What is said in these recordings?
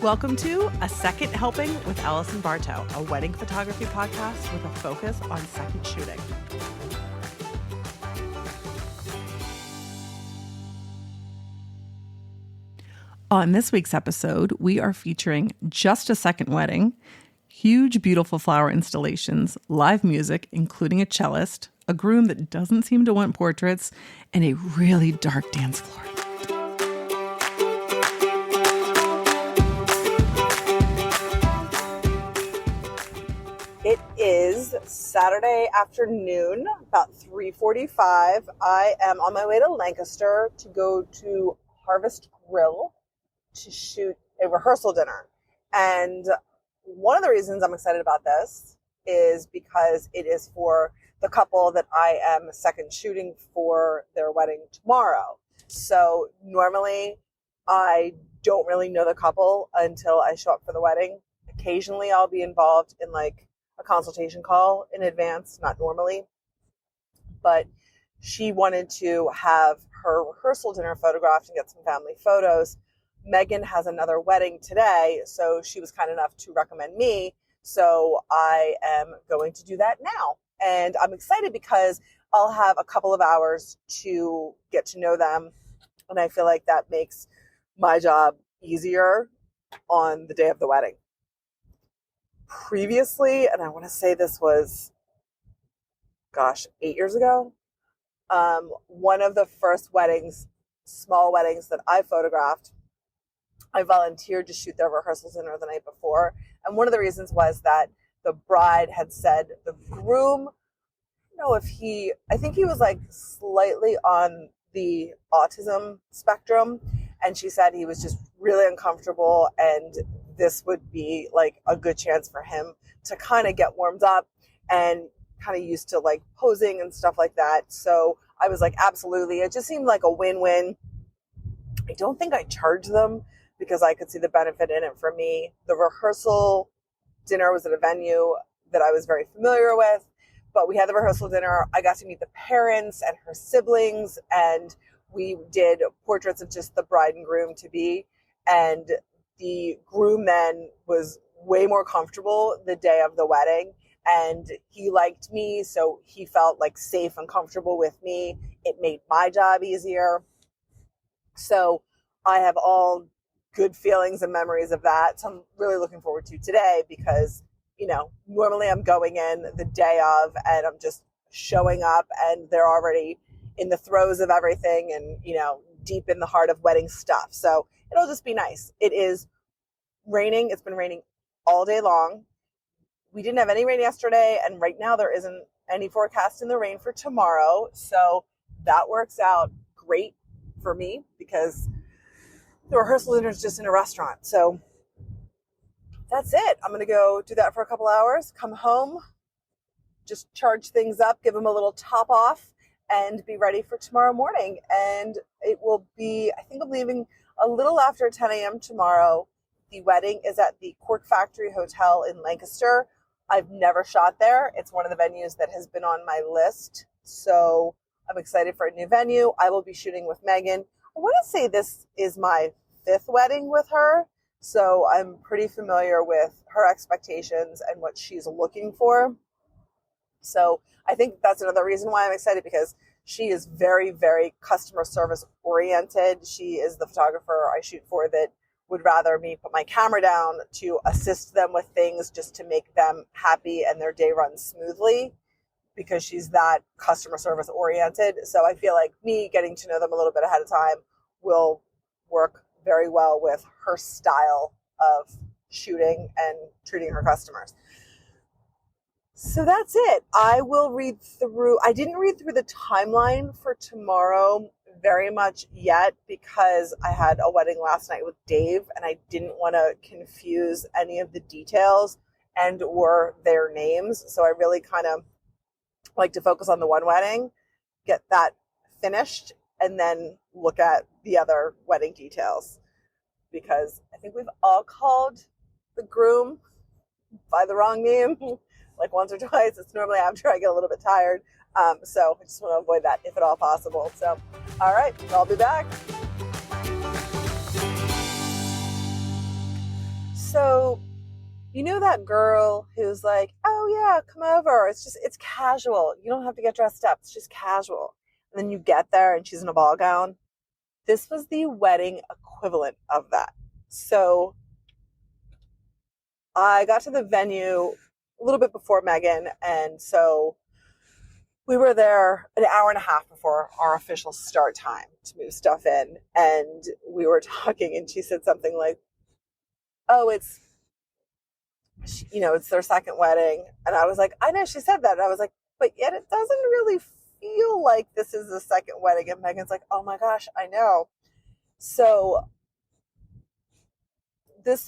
Welcome to A Second Helping with Allison Bartow, a wedding photography podcast with a focus on second shooting. On this week's episode, we are featuring just a second wedding, huge, beautiful flower installations, live music, including a cellist, a groom that doesn't seem to want portraits, and a really dark dance floor. It is Saturday afternoon, about 3:45. I am on my way to Lancaster to go to Harvest Grill to shoot a rehearsal dinner. And one of the reasons I'm excited about this is because it is for the couple that I am second shooting for their wedding tomorrow. So normally I don't really know the couple until I show up for the wedding. Occasionally I'll be involved in like a consultation call in advance, not normally, but she wanted to have her rehearsal dinner photographed and get some family photos. Megan has another wedding today, so she was kind enough to recommend me. So I am going to do that now. And I'm excited because I'll have a couple of hours to get to know them. And I feel like that makes my job easier on the day of the wedding. Previously, and I want to say this was, 8 years ago, one of the first weddings, small weddings that I photographed, I volunteered to shoot their rehearsal dinner the night before. And one of the reasons was that the bride had said the groom, I think he was like slightly on the autism spectrum. And she said he was just really uncomfortable and this would be like a good chance for him to kind of get warmed up and kind of used to like posing and stuff like that. So I was like, absolutely. It just seemed like a win-win. I don't think I charged them because I could see the benefit in it for me. The rehearsal dinner was at a venue that I was very familiar with, but we had the rehearsal dinner. I got to meet the parents and her siblings, and we did portraits of just the bride and groom to be. And the groom then was way more comfortable the day of the wedding, and he liked me, so he felt like safe and comfortable with me. It made my job easier. So I have all good feelings and memories of that. So I'm really looking forward to today because, normally I'm going in the day of and I'm just showing up and they're already in the throes of everything and, deep in the heart of wedding stuff. So it'll just be nice. It is raining. It's been raining all day long. We didn't have any rain yesterday, and right now there isn't any forecast in the rain for tomorrow. So that works out great for me because the rehearsal dinner is just in a restaurant. So that's it. I'm going to go do that for a couple hours, come home, just charge things up, give them a little top off, and be ready for tomorrow morning. And it will be, I think I'm leaving a little after 10 a.m. tomorrow. The wedding is at the Cork Factory Hotel in Lancaster. I've never shot there. It's one of the venues that has been on my list. So I'm excited for a new venue. I will be shooting with Megan. I want to say this is my 5th wedding with her. So I'm pretty familiar with her expectations and what she's looking for. So I think that's another reason why I'm excited, because she is very, very customer service oriented. She is the photographer I shoot for that would rather me put my camera down to assist them with things just to make them happy and their day run smoothly, because she's that customer service oriented. So I feel like me getting to know them a little bit ahead of time will work very well with her style of shooting and treating her customers. So that's it. I didn't read through the timeline for tomorrow very much yet because I had a wedding last night with Dave and I didn't want to confuse any of the details and or their names. So I really kind of like to focus on the one wedding, get that finished, and then look at the other wedding details, because I think we've all called the groom by the wrong name like once or twice. It's normally after I get a little bit tired. So I just want to avoid that if at all possible. So, all right, I'll be back. So, you know that girl who's like, oh yeah, come over. It's casual. You don't have to get dressed up. It's just casual. And then you get there and she's in a ball gown. This was the wedding equivalent of that. So I got to the venue a little bit before Megan. And so we were there an hour and a half before our official start time to move stuff in. And we were talking and she said something like, oh, it's their second wedding. And I was like, I know she said that. And I was like, but yet it doesn't really feel like this is the second wedding. And Megan's like, oh my gosh, I know. So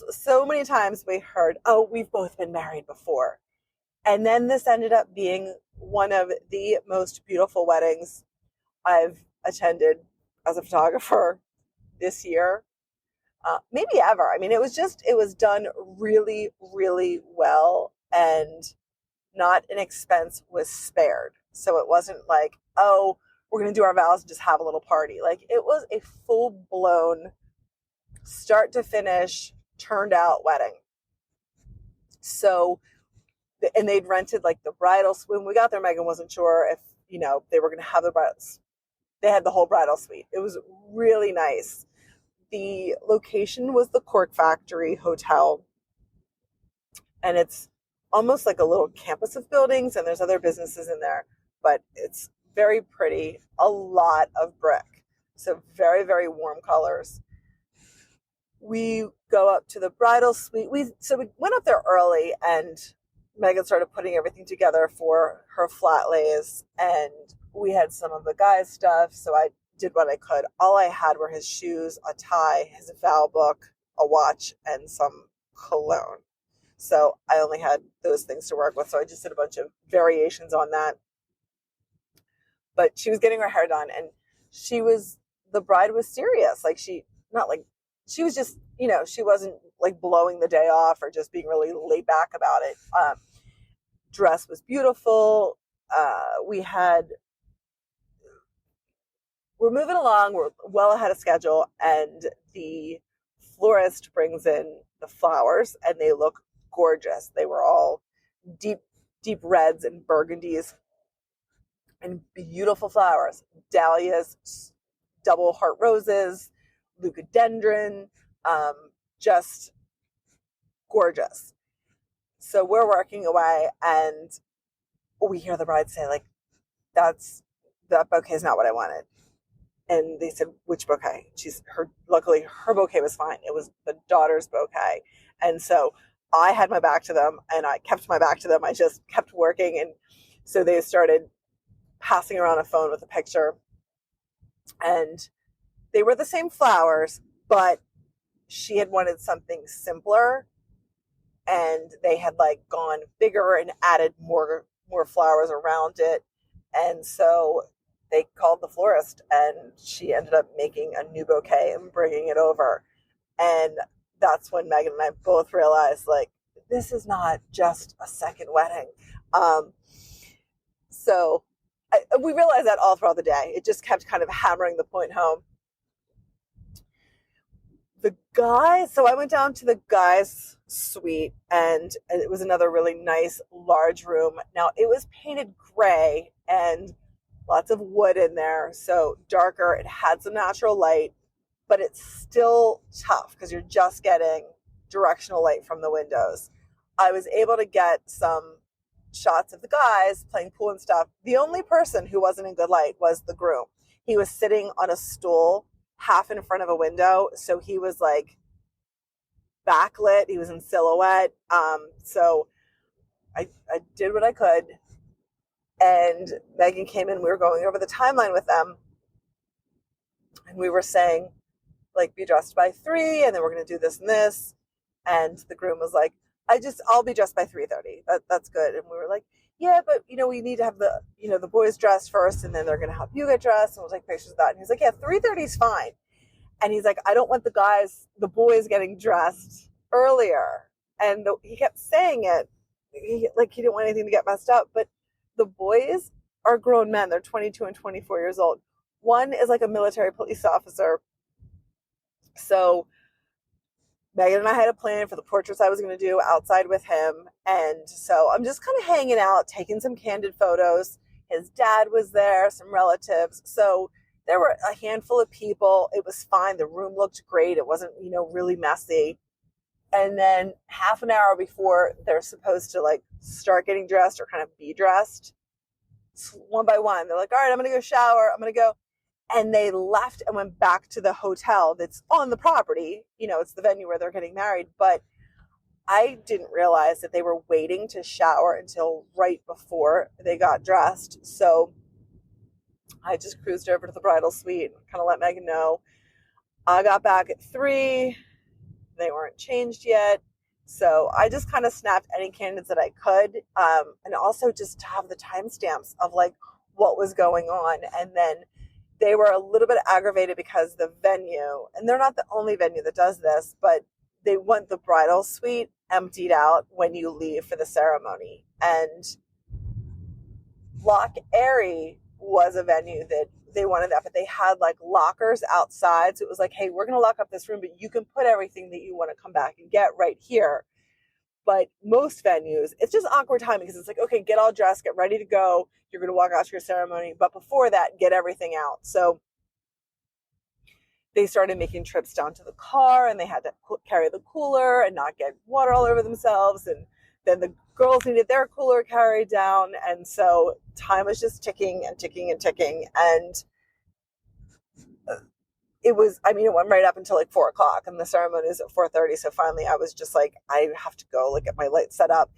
so many times we heard, oh, we've both been married before. And then this ended up being one of the most beautiful weddings I've attended as a photographer this year. Maybe ever. I mean, it was done really, really well, and not an expense was spared. So it wasn't like, oh, we're going to do our vows and just have a little party. Like, it was a full blown start to finish turned out wedding. So, and they'd rented like the bridal suite. When we got there, Megan wasn't sure if, they were going to have the bridals. They had the whole bridal suite. It was really nice. The location was the Cork Factory Hotel, and it's almost like a little campus of buildings, and there's other businesses in there, but it's very pretty, a lot of brick, so very, very warm colors. We go up to the bridal suite. We went up there early, and Megan started putting everything together for her flat lays, and we had some of the guys' stuff, so I did what I could. All I had were his shoes, a tie, his vow book, a watch, and some cologne. So I only had those things to work with. So I just did a bunch of variations on that. But she was getting her hair done, and the bride was serious. Like, she was just, she wasn't like blowing the day off or just being really laid back about it. Dress was beautiful. We're moving along. We're well ahead of schedule, and the florist brings in the flowers, and they look gorgeous. They were all deep, deep reds and burgundies and beautiful flowers. Dahlias, double heart roses, leucadendron, just gorgeous. So we're working away, and we hear the bride say, like, that bouquet is not what I wanted. And they said, which bouquet? Luckily her bouquet was fine. It was the daughter's bouquet. And so I had my back to them, and I kept my back to them. I just kept working. And so they started passing around a phone with a picture, and they were the same flowers, but she had wanted something simpler, and they had like gone bigger and added more flowers around it. And so they called the florist, and she ended up making a new bouquet and bringing it over. And that's when Megan and I both realized, like, this is not just a second wedding. So we realized that all throughout the day. It just kept kind of hammering the point home. So I went down to the guys' suite, and it was another really nice, large room. Now, it was painted gray and lots of wood in there, so darker. It had some natural light, but it's still tough because you're just getting directional light from the windows. I was able to get some shots of the guys playing pool and stuff. The only person who wasn't in good light was the groom. He was sitting on a stool half in front of a window, so he was like backlit. He was in silhouette. So I did what I could. And Megan came in, we were going over the timeline with them, and we were saying, like, be dressed by 3, and then we're going to do this and this. And the groom was like, I'll be dressed by 3:30. That's good. And we were like, yeah, but, we need to have the boys dressed first, and then they're going to help you get dressed, and we'll take pictures of that. And he's like, yeah, 3:30 is fine. And he's like, I don't want the boys getting dressed earlier. And he kept saying it. He didn't want anything to get messed up, but the boys are grown men. They're 22 and 24 years old. One is like a military police officer. So Megan and I had a plan for the portraits I was going to do outside with him. And so I'm just kind of hanging out, taking some candid photos. His dad was there, some relatives. So there were a handful of people. It was fine. The room looked great. It wasn't, really messy. And then half an hour before they're supposed to like start getting dressed or kind of be dressed, one by one, they're like, all right, I'm going to go shower. I'm going to go. And they left and went back to the hotel that's on the property. It's the venue where they're getting married. But I didn't realize that they were waiting to shower until right before they got dressed. So I just cruised over to the bridal suite and kind of let Megan know. I got back at 3. They weren't changed yet. So I just kind of snapped any candidates that I could. And also just to have the timestamps of like what was going on. And then they were a little bit aggravated because the venue, and they're not the only venue that does this, but they want the bridal suite emptied out when you leave for the ceremony. And Loch Erie was a venue that they wanted that, but they had like lockers outside. So it was like, hey, we're going to lock up this room, but you can put everything that you want to come back and get right here. But most venues, it's just awkward timing because it's like, okay, get all dressed, get ready to go. You're going to walk out to your ceremony. But before that, get everything out. So they started making trips down to the car and they had to carry the cooler and not get water all over themselves. And then the girls needed their cooler carried down. And so time was just ticking and ticking and ticking. And it went right up until like 4:00 and the ceremony is at 4:30. So finally I was just like, I have to go get my lights set up.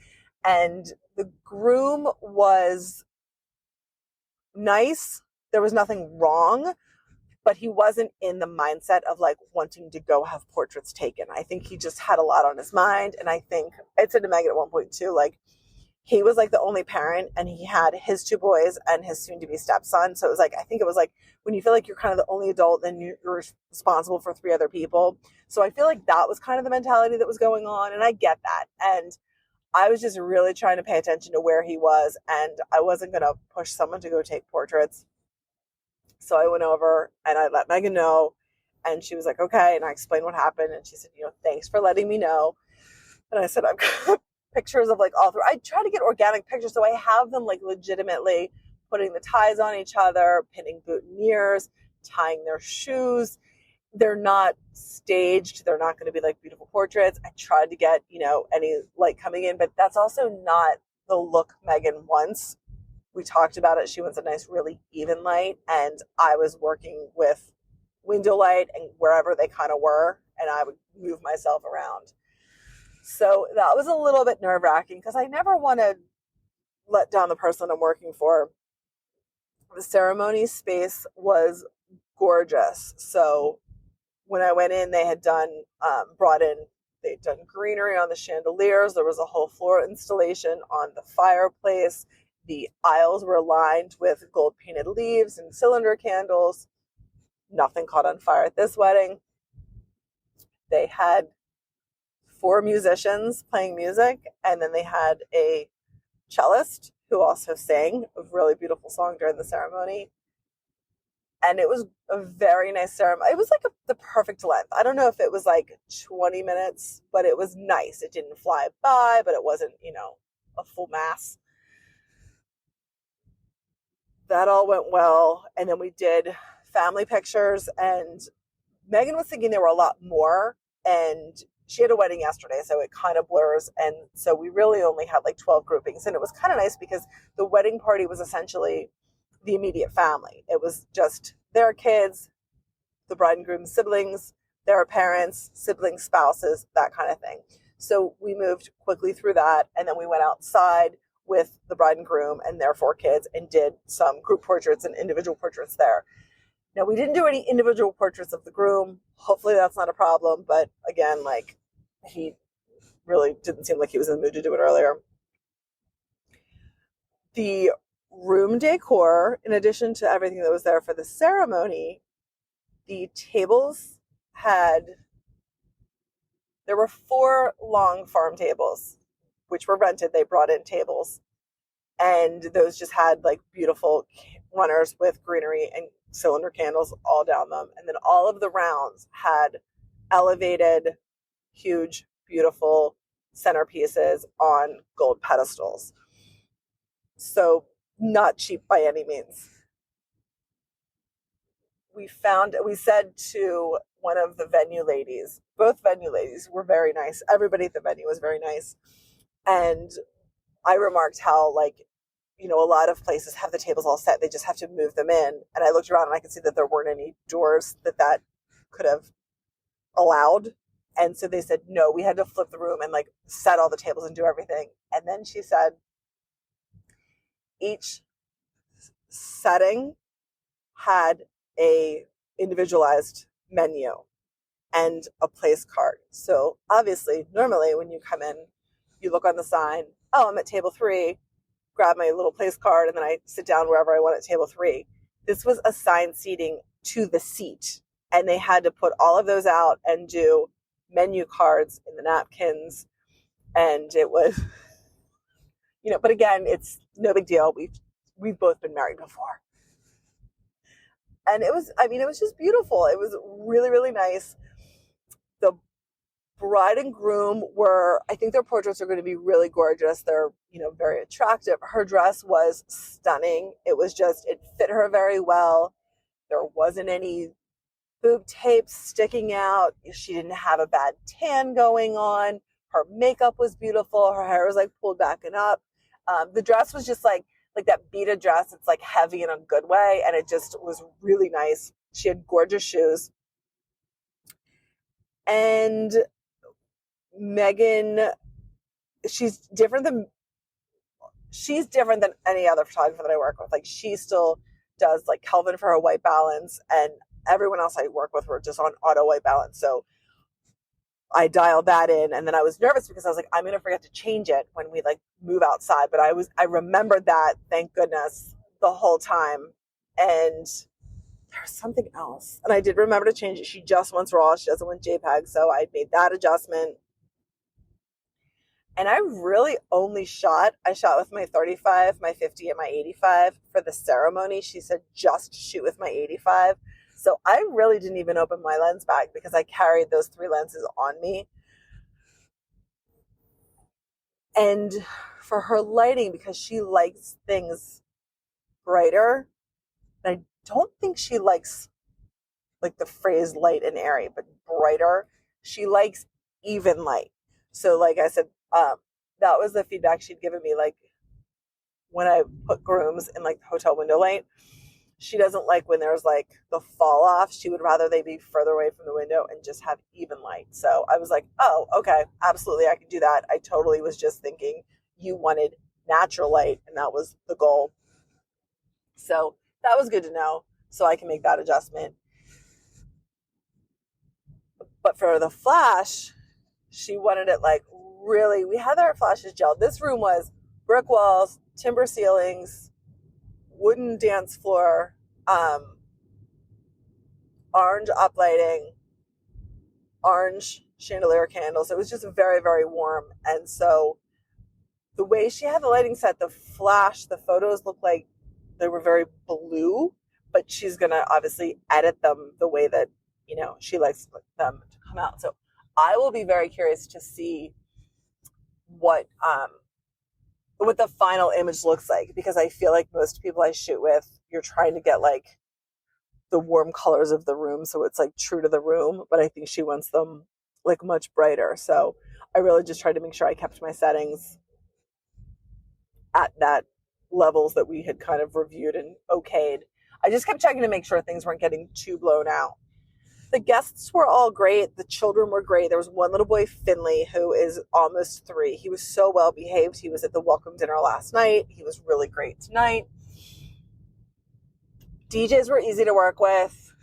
And the groom was nice. There was nothing wrong, but he wasn't in the mindset of like wanting to go have portraits taken. I think he just had a lot on his mind. And I think I said to Megan at one point too, like he was like the only parent and he had his 2 boys and his soon to be stepson. So it was like, I think it was like when you feel like you're kind of the only adult, then you're responsible for 3 other people. So I feel like that was kind of the mentality that was going on. And I get that. And I was just really trying to pay attention to where he was. And I wasn't going to push someone to go take portraits. So I went over and I let Megan know. And she was like, okay. And I explained what happened. And she said, thanks for letting me know. And I said, I've got pictures of like all through. I try to get organic pictures. So I have them like legitimately putting the ties on each other, pinning boutonnieres, tying their shoes. They're not staged. They're not going to be like beautiful portraits. I tried to get, any light coming in, but that's also not the look Megan wants. We talked about it. She wants a nice, really even light. And I was working with window light and wherever they kind of were, and I would move myself around. So that was a little bit nerve-wracking because I never want to let down the person I'm working for. The ceremony space was gorgeous. So when I went in, they had they'd done greenery on the chandeliers. There was a whole floor installation on the fireplace. The aisles were lined with gold painted leaves and cylinder candles. Nothing caught on fire at this wedding. They had 4 musicians playing music, and then they had a cellist who also sang a really beautiful song during the ceremony. And it was a very nice ceremony. It was like the perfect length. I don't know if it was like 20 minutes, but it was nice. It didn't fly by, but it wasn't, a full mass. That all went well. And then we did family pictures, and Megan was thinking there were a lot more, and she had a wedding yesterday, so it kind of blurs. And so we really only had like 12 groupings. And it was kind of nice because the wedding party was essentially the immediate family. It was just their kids, the bride and groom's siblings, their parents, siblings, spouses, that kind of thing. So we moved quickly through that. And then we went outside with the bride and groom and their 4 kids and did some group portraits and individual portraits there. Now, we didn't do any individual portraits of the groom. Hopefully that's not a problem. But again, like, he really didn't seem like he was in the mood to do it earlier. The room decor, in addition to everything that was there for the ceremony, the tables there were 4 long farm tables, which were rented. They brought in tables. And those just had like beautiful runners with greenery and cylinder candles all down them. And then all of the rounds had elevated huge, beautiful centerpieces on gold pedestals. So not cheap by any means. We said to one of the venue ladies, both venue ladies were very nice. Everybody at the venue was very nice. And I remarked how, like, a lot of places have the tables all set. They just have to move them in. And I looked around and I could see that there weren't any doors that could have allowed. And so they said, no, we had to flip the room and like set all the tables and do everything. And then she said, each setting had a individualized menu and a place card. So obviously, normally when you come in, you look on the sign, oh, I'm at table 3, grab my little place card, and then I sit down wherever I want at table 3. This was assigned seating to the seat, and they had to put all of those out and do menu cards in the napkins, and it was, but again, it's no big deal. We've both been married before. And it was just beautiful. It was really, really nice. The bride and groom I think their portraits are going to be really gorgeous. They're, very attractive. Her dress was stunning. It fit her very well. There wasn't any boob tapes sticking out. She didn't have a bad tan going on. Her makeup was beautiful. Her hair was like pulled back and up. The dress was just like that beaded dress. It's like heavy in a good way. And it just was really nice. She had gorgeous shoes. And Megan, she's different than any other photographer that I work with. Like, she still does like Kelvin for her white balance, and everyone else I work with were just on auto white balance. So I dialed that in, and then I was nervous because I was like, I'm going to forget to change it when we like move outside. But I remembered that, thank goodness, the whole time. And there's something else. And I did remember to change it. She just wants RAW. She doesn't want JPEG. So I made that adjustment. And I really only I shot with my 35, my 50, and my 85 for the ceremony. She said, just shoot with my 85. So I really didn't even open my lens bag because I carried those 3 lenses on me. And for her lighting, because she likes things brighter, and I don't think she likes like the phrase light and airy, but brighter. She likes even light. So like I said, that was the feedback she'd given me. Like, when I put grooms in like the hotel window light, she doesn't like when there's like the fall off. She would rather they be further away from the window and just have even light. So I was like, oh, okay, absolutely, I could do that. I totally was just thinking you wanted natural light, and that was the goal. So that was good to know, so I can make that adjustment. But for the flash, she wanted it like really, we had our flashes gelled. This room was brick walls, timber ceilings, wooden dance floor, orange uplighting, orange chandelier candles. It was just very, very warm. And so the way she had the lighting set, the flash, the photos looked like they were very blue, but she's going to obviously edit them the way that, she likes them to come out. So I will be very curious to see what the final image looks like, because I feel like most people I shoot with, you're trying to get like the warm colors of the room, so it's like true to the room, but I think she wants them like much brighter. So I really just tried to make sure I kept my settings at that levels that we had kind of reviewed and okayed. I just kept checking to make sure things weren't getting too blown out. The guests were all great. The children were great. There was one little boy, Finley, who is almost 3. He was so well behaved. He was at the welcome dinner last night. He was really great tonight. DJs were easy to work with.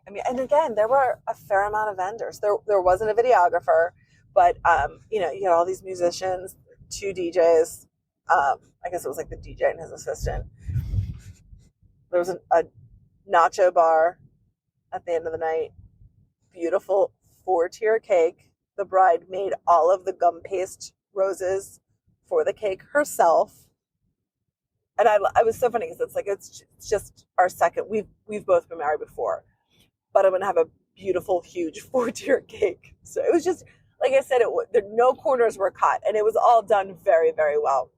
I mean, and again, there were a fair amount of vendors. There wasn't a videographer, but you had all these musicians, 2 DJs. I guess it was like the DJ and his assistant. There was a nacho bar at the end of the night. Beautiful 4-tier cake. The bride made all of the gum paste roses for the cake herself. And I was so funny because it's like, it's just our second. We've both been married before, but I'm going to have a beautiful, huge 4-tier cake. So it was just like I said, no corners were cut, and it was all done very, very well.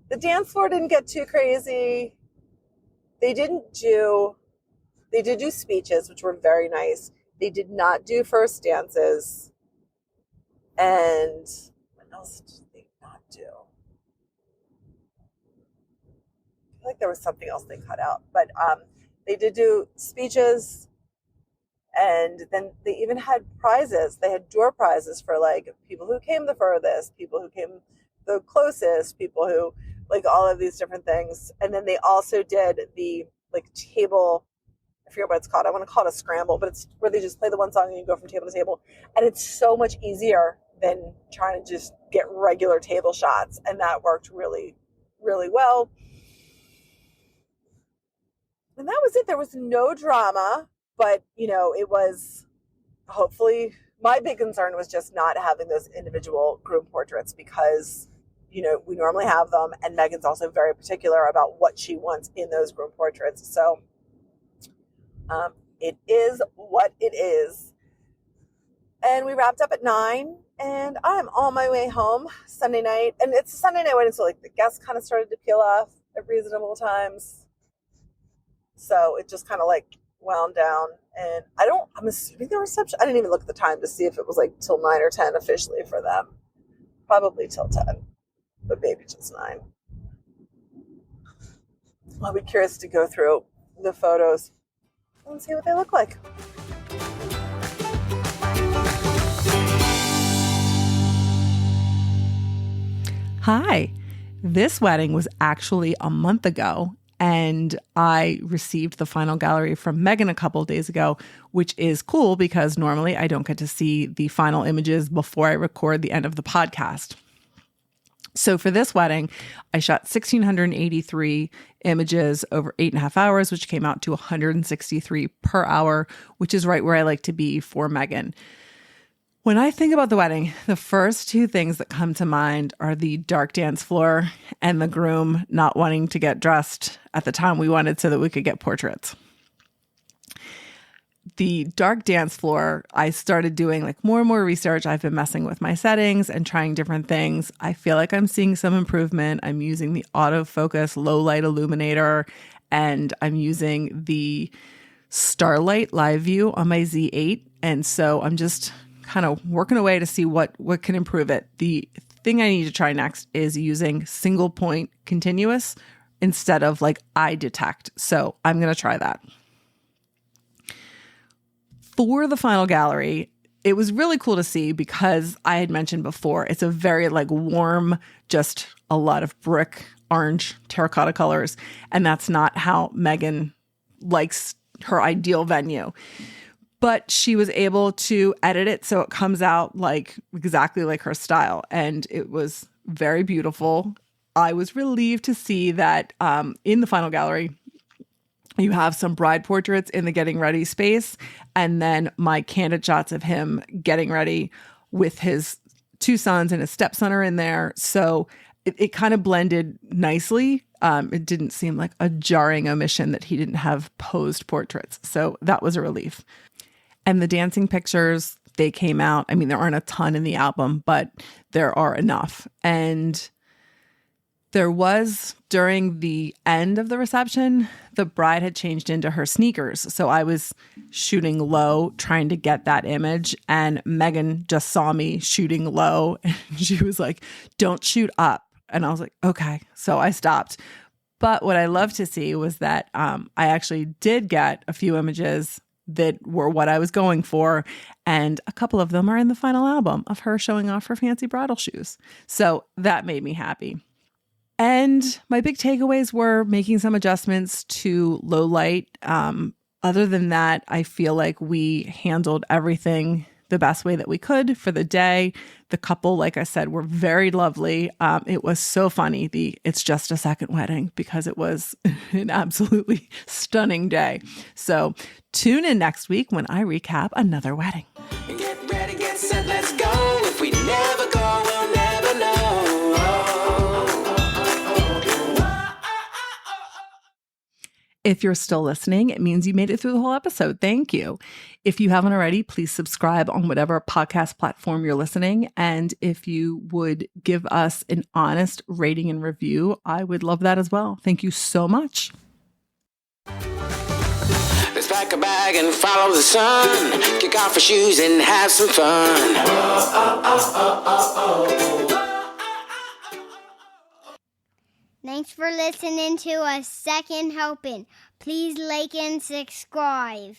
The dance floor didn't get too crazy. They did do speeches, which were very nice. They did not do first dances. And what else did they not do? I feel like there was something else they cut out. But they did do speeches. And then they even had prizes. They had door prizes for like people who came the furthest, people who came the closest, people who like all of these different things. And then they also did the like table, I forget what it's called. I want to call it a scramble, but it's where they just play the one song and you go from table to table. And it's so much easier than trying to just get regular table shots. And that worked really, really well. And that was it. There was no drama. But, it was hopefully my big concern was just not having those individual groom portraits because, we normally have them. And Megan's also very particular about what she wants in those groom portraits. So it is what it is. And we wrapped up at 9 and I'm on my way home Sunday night. And it's a Sunday night wedding, so like the guests kind of started to peel off at reasonable times. So it just kind of like wound down, and I'm assuming the reception, I didn't even look at the time to see if it was like till 9 or 10 officially for them. Probably till 10, but maybe just 9. I'll be curious to go through the photos and see what they look like. Hi, this wedding was actually a month ago. And I received the final gallery from Megan a couple of days ago, which is cool because normally I don't get to see the final images before I record the end of the podcast. So for this wedding, I shot 1,683 images over 8.5 hours, which came out to 163 per hour, which is right where I like to be for Megan. When I think about the wedding, the first two things that come to mind are the dark dance floor and the groom not wanting to get dressed at the time we wanted so that we could get portraits. The dark dance floor, I started doing like more and more research. I've been messing with my settings and trying different things. I feel like I'm seeing some improvement. I'm using the autofocus low light illuminator, and I'm using the Starlight Live View on my Z8. And so I'm just kind of working away to see what can improve it. The thing I need to try next is using single point continuous instead of like eye detect. So I'm going to try that. For the final gallery, it was really cool to see because I had mentioned before, it's a very like warm, just a lot of brick, orange, terracotta colors. And that's not how Megan likes her ideal venue. But she was able to edit it so it comes out like exactly like her style. And it was very beautiful. I was relieved to see that in the final gallery, you have some bride portraits in the getting ready space. And then my candid shots of him getting ready with his 2 sons and his stepson are in there. So it kind of blended nicely. It didn't seem like a jarring omission that he didn't have posed portraits. So that was a relief. And the dancing pictures, they came out. I mean, there aren't a ton in the album, but there are enough. And there was, during the end of the reception, the bride had changed into her sneakers. So I was shooting low, trying to get that image. And Megan just saw me shooting low. And she was like, don't shoot up. And I was like, okay. So I stopped. But what I love to see was that I actually did get a few images that were what I was going for. And a couple of them are in the final album of her showing off her fancy bridal shoes. So that made me happy. And my big takeaways were making some adjustments to low light. Other than that, I feel like we handled everything the best way that we could for the day. The couple, like I said, were very lovely. It was so funny, It's Just a Second wedding, because it was an absolutely stunning day. So tune in next week when I recap another wedding. Get ready, get set, let's go. If we never go, we'll never know. If you're still listening, it means you made it through the whole episode. Thank you. If you haven't already, please subscribe on whatever podcast platform you're listening. And if you would give us an honest rating and review, I would love that as well. Thank you so much. Let's pack a bag and follow the sun. Kick off our shoes and have some fun. Thanks for listening to A Second Helping. Please like and subscribe.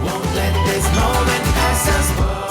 Won't let this moment pass us by.